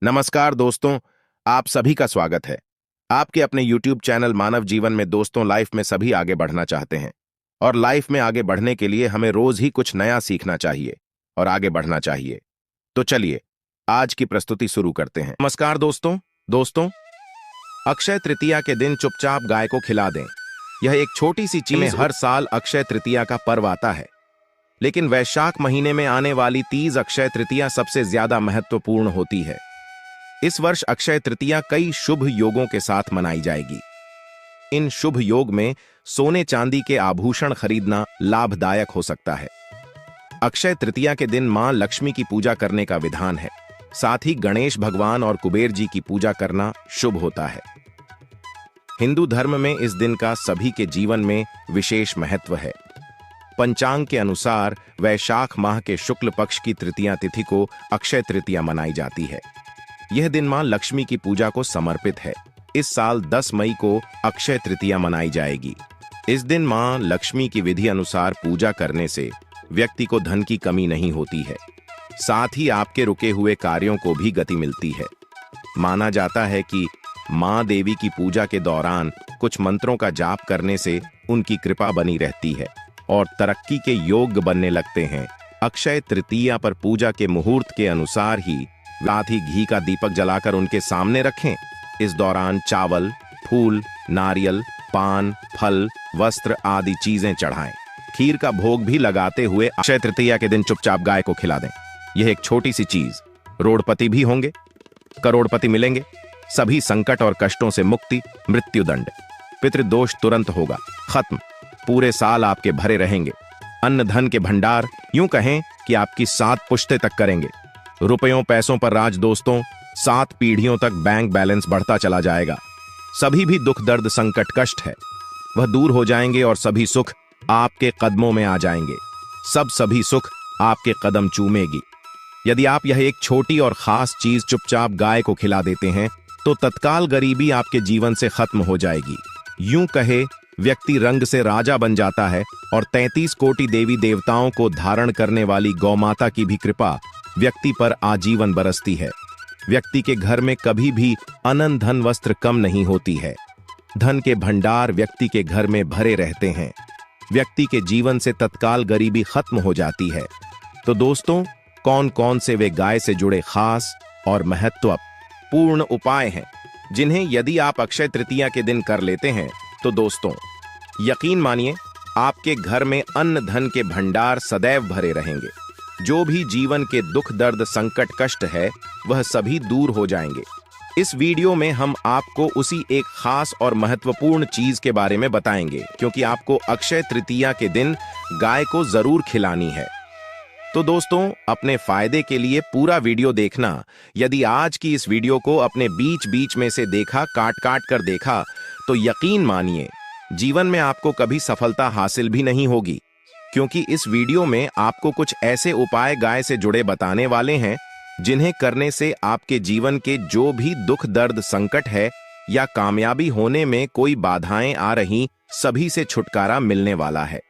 नमस्कार दोस्तों, आप सभी का स्वागत है। आपके अपने YouTube चैनल मानव जीवन में दोस्तों, लाइफ में सभी आगे बढ़ना चाहते हैं और लाइफ में आगे बढ़ने के लिए हमें रोज ही कुछ नया सीखना चाहिए और आगे बढ़ना चाहिए। तो चलिए आज की प्रस्तुति शुरू करते हैं। नमस्कार दोस्तों, अक्षय तृतीया के दिन चुपचाप गाय को खिला दें। यह एक छोटी सी चीज में हर साल अक्षय तृतीया का पर्व आता है, लेकिन वैशाख महीने में आने वाली तीज अक्षय तृतीया सबसे ज्यादा महत्वपूर्ण होती है। इस वर्ष अक्षय तृतीया कई शुभ योगों के साथ मनाई जाएगी। इन शुभ योग में सोने चांदी के आभूषण खरीदना लाभदायक हो सकता है। अक्षय तृतीया के दिन मां लक्ष्मी की पूजा करने का विधान है। साथ ही गणेश भगवान और कुबेर जी की पूजा करना शुभ होता है। हिंदू धर्म में इस दिन का सभी के जीवन में विशेष महत्व है। पंचांग के अनुसार वैशाख माह के शुक्ल पक्ष की तृतीया तिथि को अक्षय तृतीया मनाई जाती है। यह दिन मां लक्ष्मी की पूजा को समर्पित है। इस साल 10 मई को अक्षय तृतीया मनाई जाएगी। इस दिन मां लक्ष्मी की विधि अनुसार पूजा करने से व्यक्ति को धन की कमी नहीं होती है। साथ ही आपके रुके हुए कार्यों को भी गति मिलती है। माना जाता है कि मां देवी की पूजा के दौरान कुछ मंत्रों का जाप करने से उनकी कृपा बनी रहती है और तरक्की के योग्य बनने लगते हैं। अक्षय तृतीया पर पूजा के मुहूर्त के अनुसार ही साथ ही घी का दीपक जलाकर उनके सामने रखें। इस दौरान चावल, फूल, नारियल, पान, फल, वस्त्र आदि चीजें चढ़ाएं। खीर का भोग भी लगाते हुए अक्षय तृतीया के दिन चुपचाप गाय को खिला दें। यह एक छोटी सी चीज, रोड़पति भी होंगे, करोड़पति मिलेंगे, सभी संकट और कष्टों से मुक्ति, मृत्युदंड, पितृदोष तुरंत होगा खत्म, पूरे साल आपके भरे रहेंगे। अन्न धन के भंडार यूं कहें कि आपकी 7 पुश्तें तक करेंगे। रुपयों पैसों पर राज दोस्तों, 7 पीढ़ियों तक बैंक बैलेंस बढ़ता चला जाएगा। सभी भी दुख दर्द संकट कष्ट है वह दूर हो जाएंगे और सभी सुख आपके कदमों में आ जाएंगे। सभी सुख आपके कदम चूमेगी। यदि आप यह एक छोटी और खास चीज चुपचाप गाय को खिला देते हैं तो तत्काल गरीबी आपके जीवन से खत्म हो जाएगी। यूं कहे व्यक्ति रंग से राजा बन जाता है और 33 कोटि देवी देवताओं को धारण करने वाली गौमाता की भी कृपा व्यक्ति पर आजीवन बरसती है। व्यक्ति के घर में कभी भी अनंत धन वस्त्र कम नहीं होती है। धन के भंडार व्यक्ति के घर में भरे रहते हैं। व्यक्ति के जीवन से तत्काल गरीबी खत्म हो जाती है। तो दोस्तों, कौन कौन से वे गाय से जुड़े खास और महत्वपूर्ण उपाय हैं जिन्हें यदि आप अक्षय तृतीया के दिन कर लेते हैं तो दोस्तों यकीन मानिए आपके घर में अन्न धन के भंडार सदैव भरे रहेंगे। जो भी जीवन के दुख दर्द संकट कष्ट है वह सभी दूर हो जाएंगे। इस वीडियो में हम आपको उसी एक खास और महत्वपूर्ण चीज के बारे में बताएंगे, क्योंकि आपको अक्षय तृतीया के दिन गाय को जरूर खिलानी है। तो दोस्तों, अपने फायदे के लिए पूरा वीडियो देखना। यदि आज की इस वीडियो को अपने बीच बीच में से देखा, काट कर देखा, तो यकीन मानिए जीवन में आपको कभी सफलता हासिल भी नहीं होगी, क्योंकि इस वीडियो में आपको कुछ ऐसे उपाय गाय से जुड़े बताने वाले हैं जिन्हें करने से आपके जीवन के जो भी दुख दर्द संकट है या कामयाबी होने में कोई बाधाएं आ रही, सभी से छुटकारा मिलने वाला है।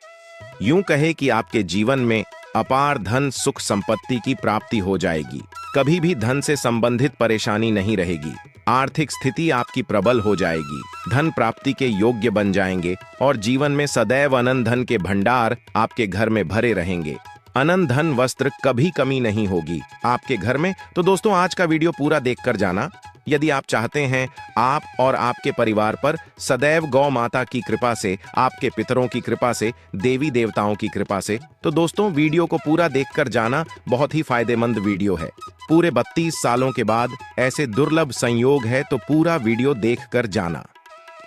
यूं कहे कि आपके जीवन में अपार धन सुख संपत्ति की प्राप्ति हो जाएगी। कभी भी धन से संबंधित परेशानी नहीं रहेगी। आर्थिक स्थिति आपकी प्रबल हो जाएगी। धन प्राप्ति के योग्य बन जाएंगे और जीवन में सदैव अनंत धन के भंडार आपके घर में भरे रहेंगे। अनंत धन वस्त्र कभी कमी नहीं होगी आपके घर में। तो दोस्तों, आज का वीडियो पूरा देखकर जाना। यदि आप चाहते हैं आप और आपके परिवार पर सदैव गौ माता की कृपा से, आपके पितरों की कृपा से, देवी देवताओं की कृपा से, तो दोस्तों वीडियो को पूरा देखकर जाना। बहुत ही फायदेमंद वीडियो है। पूरे 32 सालों के बाद ऐसे दुर्लभ संयोग है, तो पूरा वीडियो देखकर जाना।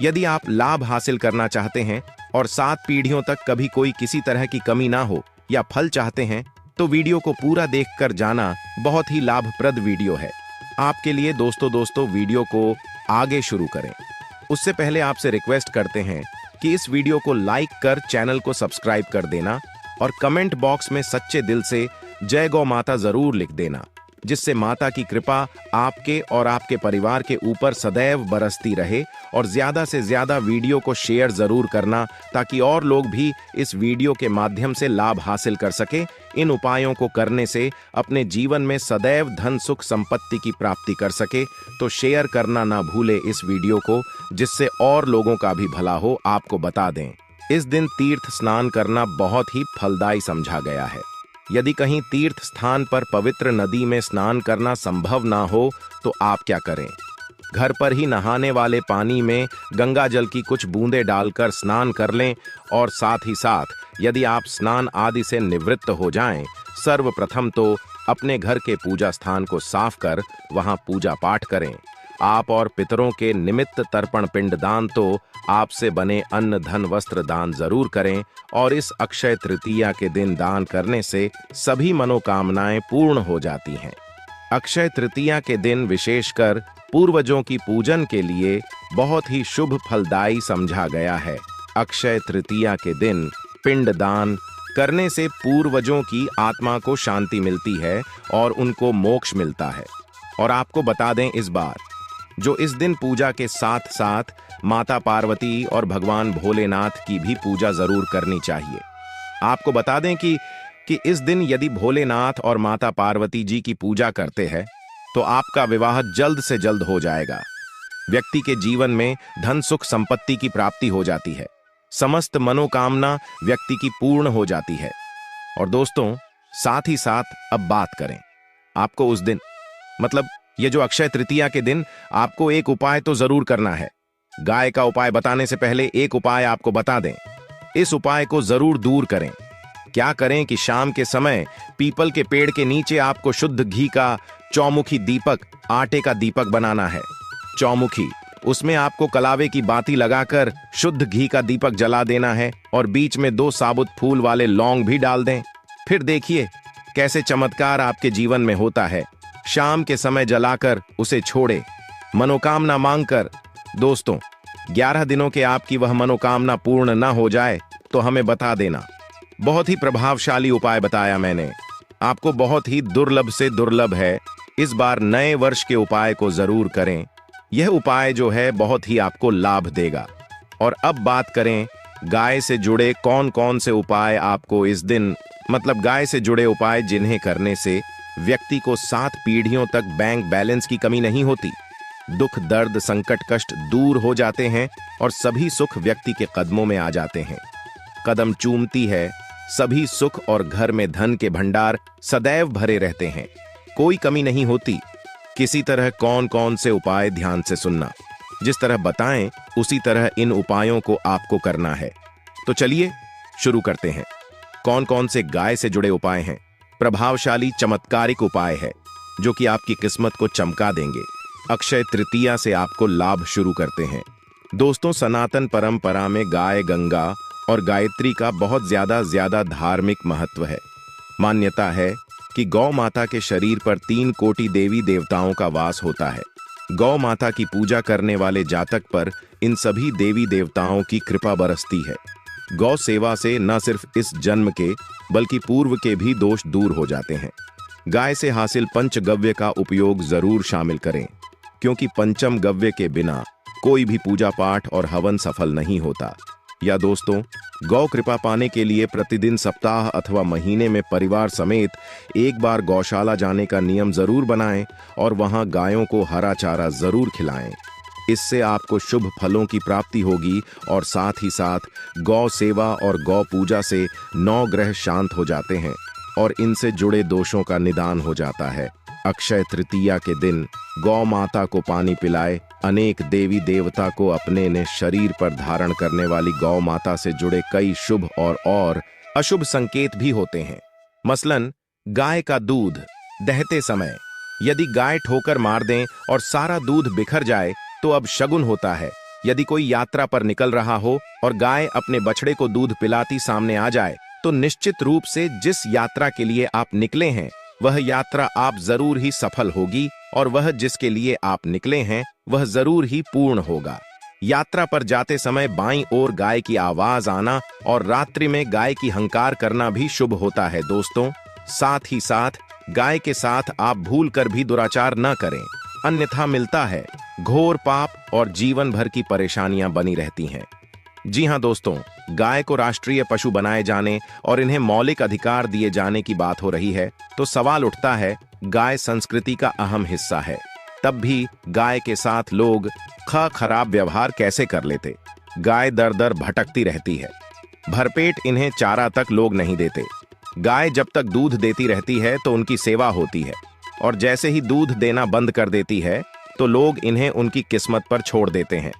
यदि आप लाभ हासिल करना चाहते हैं और 7 पीढ़ियों तक कभी कोई किसी तरह की कमी ना हो या फल चाहते हैं, तो वीडियो को पूरा देखकर जाना। बहुत ही लाभप्रद वीडियो है आपके लिए। दोस्तों वीडियो को आगे शुरू करें उससे पहले आपसे रिक्वेस्ट करते हैं कि इस वीडियो को लाइक कर चैनल को सब्सक्राइब कर देना और कमेंट बॉक्स में सच्चे दिल से जय गौ माता जरूर लिख देना। जिससे माता की कृपा आपके और आपके परिवार के ऊपर सदैव बरसती रहे। और ज्यादा से ज्यादा वीडियो को शेयर जरूर करना ताकि और लोग भी इस वीडियो के माध्यम से लाभ हासिल कर सके। इन उपायों को करने से अपने जीवन में सदैव धन सुख संपत्ति की प्राप्ति कर सके। तो शेयर करना ना भूले इस वीडियो को, जिससे और लोगों का भी भला हो। आपको बता दें, इस दिन तीर्थ स्नान करना बहुत ही फलदायी समझा गया है। यदि कहीं तीर्थ स्थान पर पवित्र नदी में स्नान करना संभव ना हो तो आप क्या करें, घर पर ही नहाने वाले पानी में गंगा जल की कुछ बूंदें डालकर स्नान कर लें। और साथ ही साथ यदि आप स्नान आदि से निवृत्त हो जाएं, सर्वप्रथम तो अपने घर के पूजा स्थान को साफ कर वहां पूजा पाठ करें। आप और पितरों के निमित्त तर्पण पिंड दान तो आपसे बने अन्न धन वस्त्र दान जरूर करें। और इस अक्षय तृतीया के दिन दान करने से सभी मनोकामनाएं पूर्ण हो जाती हैं। अक्षय तृतीया के दिन विशेषकर पूर्वजों की पूजन के लिए बहुत ही शुभ फलदायी समझा गया है। अक्षय तृतीया के दिन पिंड दान करने से पूर्वजों की आत्मा को शांति मिलती है और उनको मोक्ष मिलता है। और आपको बता दें, इस बार जो इस दिन पूजा के साथ साथ माता पार्वती और भगवान भोलेनाथ की भी पूजा जरूर करनी चाहिए। आपको बता दें कि इस दिन यदि भोलेनाथ और माता पार्वती जी की पूजा करते हैं तो आपका विवाह जल्द से जल्द हो जाएगा। व्यक्ति के जीवन में धन सुख संपत्ति की प्राप्ति हो जाती है। समस्त मनोकामना व्यक्ति की पूर्ण हो जाती है। और दोस्तों, साथ ही साथ अब बात करें, आपको उस दिन मतलब ये जो अक्षय तृतीया के दिन आपको एक उपाय तो जरूर करना है। गाय का उपाय बताने से पहले एक उपाय आपको बता दें, इस उपाय को जरूर दूर करें। क्या करें कि शाम के समय पीपल के पेड़ के नीचे आपको शुद्ध घी का चौमुखी दीपक, आटे का दीपक बनाना है। चौमुखी, उसमें आपको कलावे की बाती लगाकर शुद्ध घी का दीपक जला देना है और बीच में 2 साबुत फूल वाले लौंग भी डाल दें। फिर देखिए कैसे चमत्कार आपके जीवन में होता है। शाम के समय जलाकर उसे छोड़े, मनोकामना मांगकर। दोस्तों, 11 दिनों के आपकी वह मनोकामना पूर्ण ना हो जाए तो हमें बता देना। बहुत ही प्रभावशाली उपाय बताया मैंने आपको, बहुत ही दुर्लभ से दुर्लभ है। इस बार नए वर्ष के उपाय को जरूर करें। यह उपाय जो है बहुत ही आपको लाभ देगा। और अब बात करें गाय से जुड़े कौन कौन से उपाय आपको इस दिन, मतलब गाय से जुड़े उपाय जिन्हें करने से व्यक्ति को 7 पीढ़ियों तक बैंक बैलेंस की कमी नहीं होती, दुख दर्द संकट कष्ट दूर हो जाते हैं और सभी सुख व्यक्ति के कदमों में आ जाते हैं। कदम चूमती है सभी सुख और घर में धन के भंडार सदैव भरे रहते हैं, कोई कमी नहीं होती। किसी तरह कौन कौन से उपाय ध्यान से सुनना, जिस तरह बताएं उसी तरह इन उपायों को आपको करना है। तो चलिए शुरू करते हैं। कौन कौन से गाय से जुड़े उपाय हैं? प्रभावशाली चमत्कारिक उपाय है जो कि आपकी किस्मत को चमका देंगे। अक्षय तृतीया से आपको लाभ शुरू करते हैं। दोस्तों, सनातन परंपरा में गाय, गंगा और गायत्री का बहुत ज्यादा धार्मिक महत्व है। मान्यता है कि गौ माता के शरीर पर 3 कोटि देवी देवताओं का वास होता है। गौ माता की पूजा करने वाले जातक पर इन सभी देवी देवताओं की कृपा बरसती है। गौ सेवा से न सिर्फ इस जन्म के बल्कि पूर्व के भी दोष दूर हो जाते हैं। गाय से हासिल पंचगव्य का उपयोग जरूर शामिल करें, क्योंकि पंचम गव्य के बिना कोई भी पूजा पाठ और हवन सफल नहीं होता। या दोस्तों, गौ कृपा पाने के लिए प्रतिदिन, सप्ताह अथवा महीने में परिवार समेत एक बार गौशाला जाने का नियम जरूर बनाएं और वहां गायों को हरा चारा जरूर खिलाएं। इससे आपको शुभ फलों की प्राप्ति होगी और साथ ही साथ गौ सेवा और गौ पूजा से 9 ग्रह शांत हो जाते हैं और इनसे जुड़े दोषों का निदान हो जाता है। अक्षय तृतीया के दिन गौ माता को पानी पिलाए। अनेक देवी देवता को अपने ने शरीर पर धारण करने वाली गौ माता से जुड़े कई शुभ और अशुभ संकेत भी होते हैं। मसलन, गाय का दूध दहते समय यदि गाय ठोकर मार दें और सारा दूध बिखर जाए तो अब शगुन होता है। यदि कोई यात्रा पर निकल रहा हो और गाय अपने बछड़े को दूध पिलाती सामने आ जाए तो निश्चित रूप से जिस यात्रा के लिए आप निकले हैं वह यात्रा आप जरूर ही सफल होगी और वह जिसके लिए आप निकले हैं वह जरूर ही पूर्ण होगा। यात्रा पर जाते समय बाईं ओर गाय की आवाज आना और रात्रि में गाय की हंकार करना भी शुभ होता है। दोस्तों, साथ ही साथ गाय के साथ आप भूल कर भी दुराचार न करें, अन्यथा मिलता है घोर पाप और जीवन भर की परेशानियां बनी रहती हैं। जी हां दोस्तों, गाय को राष्ट्रीय पशु बनाए जाने और इन्हें मौलिक अधिकार दिए जाने की बात हो रही है तो सवाल उठता है, गाय संस्कृति का अहम हिस्सा है, तब भी गाय के साथ लोग खराब व्यवहार कैसे कर लेते। गाय दर दर भटकती रहती है, भरपेट इन्हें चारा तक लोग नहीं देते। गाय जब तक दूध देती रहती है तो उनकी सेवा होती है, और जैसे ही दूध देना बंद कर देती है तो लोग इन्हें उनकी किस्मत पर छोड़ देते हैं,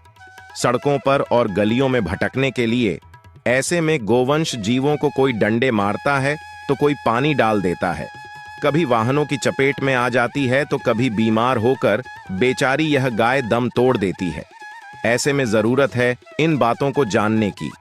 सड़कों पर और गलियों में भटकने के लिए। ऐसे में गोवंश जीवों को कोई डंडे मारता है तो कोई पानी डाल देता है, कभी वाहनों की चपेट में आ जाती है तो कभी बीमार होकर बेचारी यह गाय दम तोड़ देती है। ऐसे में जरूरत है इन बातों को जानने की।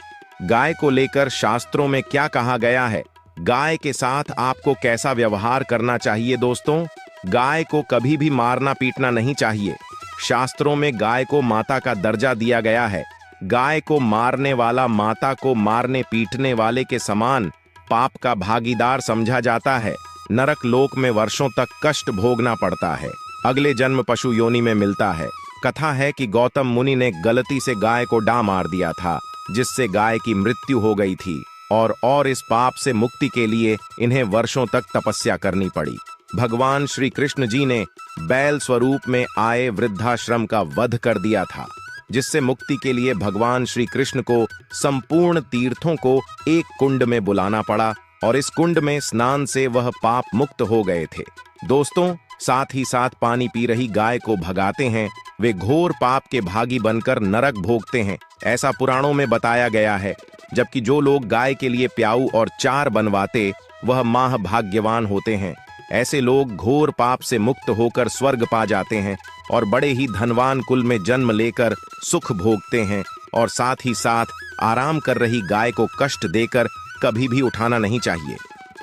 गाय को लेकर शास्त्रों में क्या कहा गया है, गाय के साथ आपको कैसा व्यवहार करना चाहिए। दोस्तों, गाय को कभी भी मारना पीटना नहीं चाहिए। शास्त्रों में गाय को माता का दर्जा दिया गया है। गाय को मारने वाला माता को मारने पीटने वाले के समान पाप का भागीदार समझा जाता है। नरक लोक में वर्षों तक कष्ट भोगना पड़ता है, अगले जन्म पशु योनि में मिलता है। कथा है कि गौतम मुनि ने गलती से गाय को डा मार दिया था, जिससे गाय की मृत्यु हो गई थी, और इस पाप से मुक्ति के लिए इन्हें वर्षों तक तपस्या करनी पड़ी। भगवान श्री कृष्ण जी ने बैल स्वरूप में आए वृद्धाश्रम का वध कर दिया था, जिससे मुक्ति के लिए भगवान श्री कृष्ण को संपूर्ण तीर्थों को एक कुंड में बुलाना पड़ा, और इस कुंड में स्नान से वह पाप मुक्त हो गए थे। दोस्तों, साथ ही साथ पानी पी रही गाय को भगाते हैं, वे घोर पाप के भागी बनकर नरक भोगते हैं, ऐसा पुराणों में बताया गया है। जबकि जो लोग गाय के लिए प्याऊ और चार बनवाते वह महाभाग्यवान होते हैं। ऐसे लोग घोर पाप से मुक्त होकर स्वर्ग पा जाते हैं और बड़े ही धनवान कुल में जन्म लेकर सुख भोगते हैं, और साथ ही साथ आराम कर रही गाय को कष्ट देकर कभी भी उठाना नहीं चाहिए।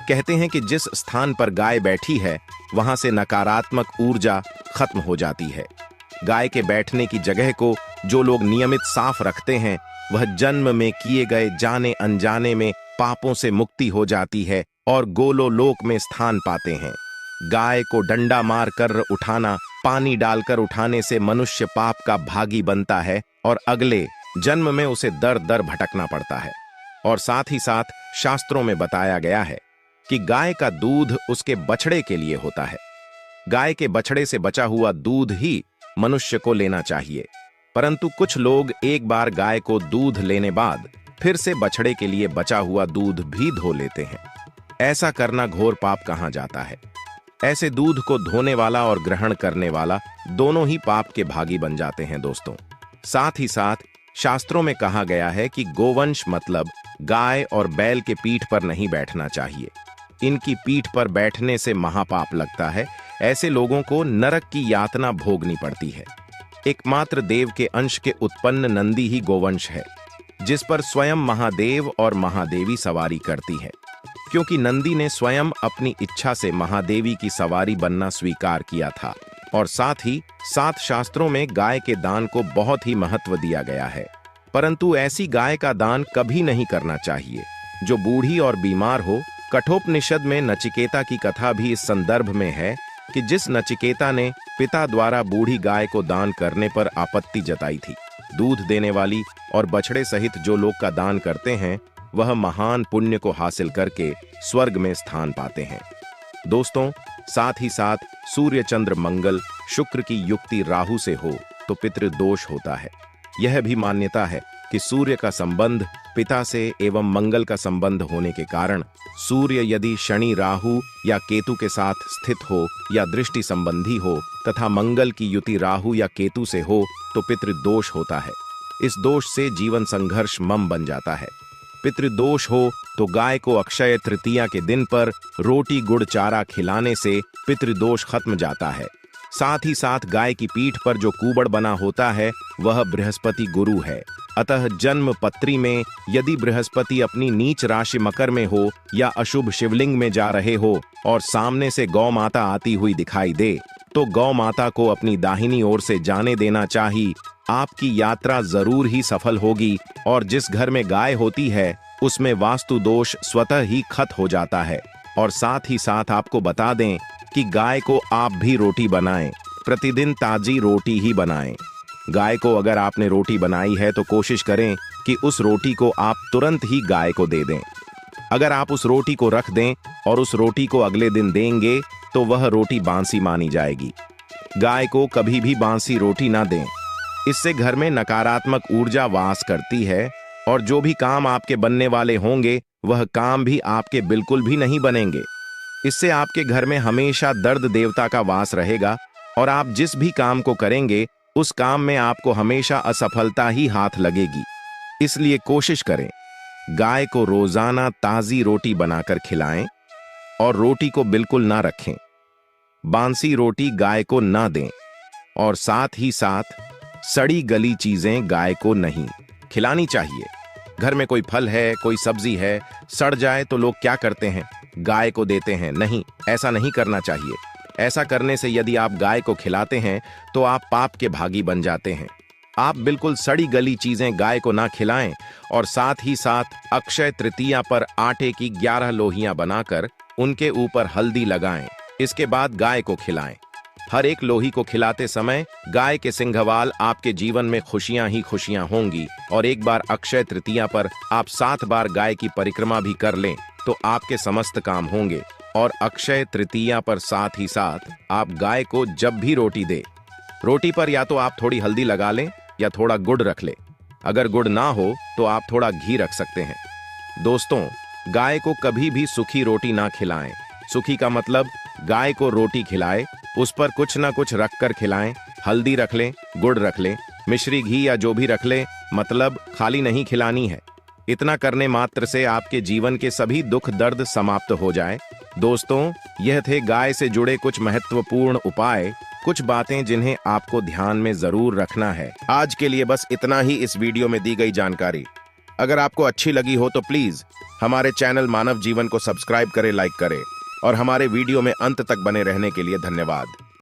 कहते हैं कि जिस स्थान पर गाय बैठी है वहां से नकारात्मक ऊर्जा खत्म हो जाती है। गाय के बैठने की जगह को जो लोग नियमित साफ रखते हैं वह जन्म में किए गए जाने अनजाने में पापों से मुक्ति हो जाती है और गोलोलोक में स्थान पाते हैं। गाय को डंडा मार कर उठाना, पानी डालकर उठाने से मनुष्य पाप का भागी बनता है और अगले जन्म में उसे दर दर भटकना पड़ता है। और साथ ही साथ शास्त्रों में बताया गया है कि गाय का दूध उसके बछड़े के लिए होता है। गाय के बछड़े से बचा हुआ दूध ही मनुष्य को लेना चाहिए, परंतु कुछ लोग एक बार गाय को दूध लेने बाद फिर से बछड़े के लिए बचा हुआ दूध भी धो लेते हैं। ऐसा करना घोर पाप कहा जाता है। ऐसे दूध को धोने वाला और ग्रहण करने वाला दोनों ही पाप के भागी बन जाते हैं। दोस्तों, साथ ही साथ शास्त्रों में कहा गया है कि गोवंश मतलब गाय और बैल के पीठ पर नहीं बैठना चाहिए। इनकी पीठ पर बैठने से महापाप लगता है। ऐसे लोगों को नरक की यातना भोगनी पड़ती है। एकमात्र देव के अंश के उत्पन्न नंदी ही गोवंश है, जिस पर स्वयं महादेव और महादेवी सवारी करती है, क्योंकि नंदी ने स्वयं अपनी इच्छा से महादेवी की सवारी बनना स्वीकार किया था। और साथ ही साथ शास्त्रों में गाय के दान को बहुत ही महत्व दिया गया है, परंतु ऐसी गाय का दान कभी नहीं करना चाहिए जो बूढ़ी और बीमार हो। कठोपनिषद में नचिकेता की कथा भी इस संदर्भ में है कि जिस नचिकेता ने पिता द्वारा बूढ़ी गाय को दान करने पर आपत्ति जताई थी। दूध देने वाली और बछड़े सहित जो लोग का दान करते हैं वह महान पुण्य को हासिल करके स्वर्ग में स्थान पाते हैं। दोस्तों, साथ ही साथ सूर्य चंद्र मंगल शुक्र की युक्ति राहु से हो तो पितृदोष होता है। यह भी मान्यता है कि सूर्य का संबंध पिता से एवं मंगल का संबंध होने के कारण सूर्य यदि शनि राहु या केतु के साथ स्थित हो या दृष्टि संबंधी हो तथा मंगल की युति राहु या केतु से हो तो पितृदोष होता है। इस दोष से जीवन संघर्ष मम बन जाता है। पितृदोष हो तो गाय को अक्षय तृतीया के दिन पर रोटी गुड़ चारा खिलाने से पितृदोष खत्म जाता है। साथ ही साथ गाय की पीठ पर जो कूबड़ बना होता है वह बृहस्पति गुरु है। अतः जन्म पत्री में यदि बृहस्पति अपनी नीच राशि मकर में हो या अशुभ शिवलिंग में जा रहे हो और सामने से गौ माता आती हुई दिखाई दे तो गौ माता को अपनी दाहिनी ओर से जाने देना चाहिए। आपकी यात्रा जरूर ही सफल होगी और जिस घर में गाय होती है उसमें वास्तु दोष स्वतः ही खत्म हो जाता है। और साथ ही साथ आपको बता दें कि गाय को आप भी रोटी बनाएं, प्रतिदिन ताजी रोटी ही बनाएं। गाय को अगर आपने रोटी बनाई है तो कोशिश करें कि उस रोटी को आप तुरंत ही गाय को दे दें। अगर आप उस रोटी को रख दें और उस रोटी को अगले दिन देंगे तो वह रोटी बासी मानी जाएगी। गाय को कभी भी बासी रोटी ना दें, इससे घर में नकारात्मक ऊर्जा वास करती है और जो भी काम आपके बनने वाले होंगे वह काम भी आपके बिल्कुल भी नहीं बनेंगे। इससे आपके घर में हमेशा दर्द देवता का वास रहेगा और आप जिस भी काम को करेंगे उस काम में आपको हमेशा असफलता ही हाथ लगेगी। इसलिए कोशिश करें गाय को रोजाना ताजी रोटी बनाकर खिलाएं और रोटी को बिल्कुल ना रखें। बासी रोटी गाय को ना दें और साथ ही साथ सड़ी गली चीजें गाय को नहीं खिलानी चाहिए। घर में कोई फल है, कोई सब्जी है, सड़ जाए तो लोग क्या करते हैं, गाय को देते हैं। नहीं, ऐसा नहीं करना चाहिए। ऐसा करने से यदि आप गाय को खिलाते हैं तो आप पाप के भागी बन जाते हैं। आप बिल्कुल सड़ी गली चीजें गाय को ना खिलाएं और साथ ही साथ अक्षय तृतीया पर आटे की 11 लोहियां बनाकर उनके ऊपर हल्दी लगाएं। इसके बाद गाय को खिलाएं। हर एक लोही को खिलाते समय गाय के सिंघवाल आपके जीवन में खुशियां ही खुशियां होंगी। और एक बार अक्षय तृतीया पर आप 7 बार गाय की परिक्रमा भी कर लें तो आपके समस्त काम होंगे। और अक्षय तृतीया पर साथ ही साथ आप गाय को जब भी रोटी दे, रोटी पर या तो आप थोड़ी हल्दी लगा लें या थोड़ा गुड़ रख लें। अगर गुड़ ना हो तो आप थोड़ा घी रख सकते हैं। दोस्तों, गाय को कभी भी सूखी रोटी ना खिलाएं। सूखी का मतलब गाय को रोटी खिलाए, उस पर कुछ ना कुछ रख कर खिलाएं। हल्दी रख लें, गुड़ रख लें, मिश्री घी या जो भी रख लें, मतलब खाली नहीं खिलानी है। इतना करने मात्र से आपके जीवन के सभी दुख दर्द समाप्त हो जाए। दोस्तों, यह थे गाय से जुड़े कुछ महत्वपूर्ण उपाय, कुछ बातें जिन्हें आपको ध्यान में जरूर रखना है। आज के लिए बस इतना ही इस वीडियो में दी गई जानकारी। अगर आपको अच्छी लगी हो तो प्लीज हमारे चैनल मानव जीवन को सब्सक्राइब करें, लाइक करें और हमारे वीडियो में अंत तक बने रहने के लिए धन्यवाद।